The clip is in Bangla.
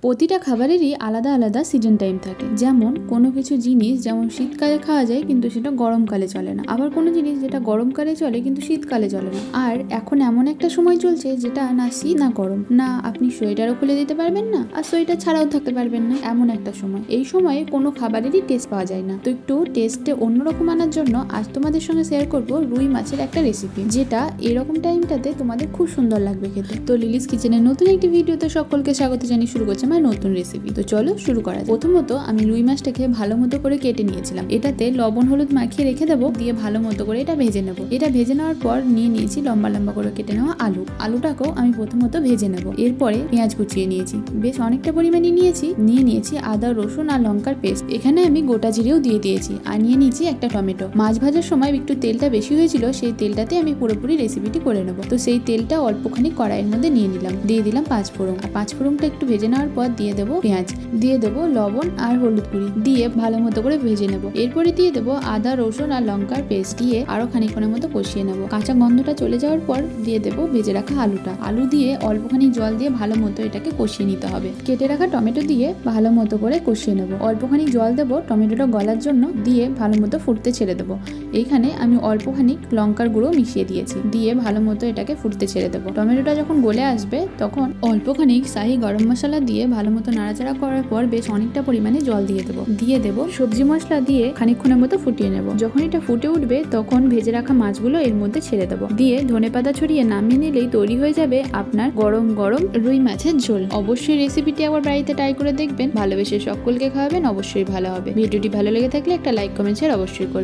প্রতিটা খাবারেরই আলাদা আলাদা সিজন টাইম থাকে। যেমন কোনো কিছু জিনিস যেমন শীতকালে খাওয়া যায় কিন্তু সেটা গরমকালে চলে না, আবার কোনো জিনিস যেটা গরমকালে চলে কিন্তু শীতকালে চলে না। আর এখন এমন একটা সময় চলছে যেটা না শীত না গরম, না আপনি সোয়েটারও খুলে দিতে পারবেন না আর সোয়েটার ছাড়াও থাকতে পারবেন না, এমন একটা সময়। এই সময়ে কোনো খাবারেরই টেস্ট পাওয়া যায় না। তো একটু টেস্টে অন্যরকম আনার জন্য আজ তোমাদের সঙ্গে শেয়ার করব রুই মাছের একটা রেসিপি, যেটা এরকম টাইমটাতে তোমাদের খুব সুন্দর লাগবে খেতে। তো লিলিস কিচেনের নতুন একটি ভিডিওতে সকলকে স্বাগত জানিয়ে শুরু করছে আমার নতুন রেসিপি। তো চলো শুরু করা যাক। প্রথমত আমি রুই মাছটাকে ভালো মতো করে কেটে নিয়েছিলাম। এটাতে লবণ হলুদ মাখিয়ে রেখে দেবো, দিয়ে ভালো মতো করে এটা ভেজে নেবো। এটা ভেজে নেওয়ার পর নিয়ে নিয়েছি লম্বা লম্বা করে কেটে নেওয়া আলুটাকেও আমি প্রথমত ভেজে নেবো। এরপরে পেঁয়াজ কুচিয়ে নিয়েছি, বেশ অনেকটা পরিমাণে নিয়ে নিয়েছি আদা রসুন আর লঙ্কার পেস্ট। এখানে আমি গোটা জিরেও দিয়ে দিয়েছি আর নিয়ে নিয়েছি একটা টমেটো। মাছ ভাজার সময় একটু তেলটা বেশি হয়েছিল, সেই তেলটাতে আমি পুরোপুরি রেসিপিটি করে নেবো। তো সেই তেলটা অল্পখানি কড়াইয়ের মধ্যে নিয়ে নিলাম, দিয়ে দিলাম পাঁচফোড়ন। আর পাঁচফোড়নটা একটু ভেজে নেওয়ার পর দিয়ে দেবো পেঁয়াজ, দিয়ে দেবো লবণ আর হলুদ গুঁড়ি, দিয়ে ভালো মতো করে ভেজে নেবো। এরপরে দিয়ে দেবো আদা রসুন আর লঙ্কার পেস্ট, দিয়ে আরো খানিকক্ষণের মতো কষিয়ে নেবো। কাঁচা গন্ধটা চলে যাওয়ার পর দিয়ে দেবো ভেজে রাখা আলু দিয়ে অল্পখানি জল দিয়ে ভালো মতো এটাকে কষিয়ে নিতে হবে। কেটে রাখা টমেটো দিয়ে ভালো মতো করে কষিয়ে নেবো। অল্পখানি জল দেবো টমেটোটা গলার জন্য, দিয়ে ভালো মতো ফুটতে ছেড়ে দেবো। এইখানে আমি অল্পখানি লঙ্কার গুঁড়ো মিশিয়ে দিয়েছি, দিয়ে ভালো মতো এটাকে ফুটতে ছেড়ে দেবো। টমেটোটা যখন গলে আসবে তখন অল্পখানি শাহি গরম মশলা দিয়ে ভালো মতো নাড়াচাড়া করার পর বেশ অনেকটা পরিমাণে জল দিয়ে দেবো সবজি মশলা দিয়ে খানিকক্ষণের মতো ফুটিয়ে নেব। যখন এটা ফুটে উঠবে তখন ভেজে রাখা মাছগুলো এর মধ্যে ছেড়ে দেবো, দিয়ে ধনেপাতা ছড়িয়ে নামিয়ে নিলেই তৈরি হয়ে যাবে আপনার গরম গরম রুই মাছের ঝোল। অবশ্যই রেসিপিটি একবার বাড়িতে ট্রাই করে দেখবেন, ভালোবেসে সকলকে খাওয়াবেন, অবশ্যই ভালো হবে। ভিডিওটি ভালো লেগে থাকলে একটা লাইক কমেন্ট শেয়ার অবশ্যই করবেন।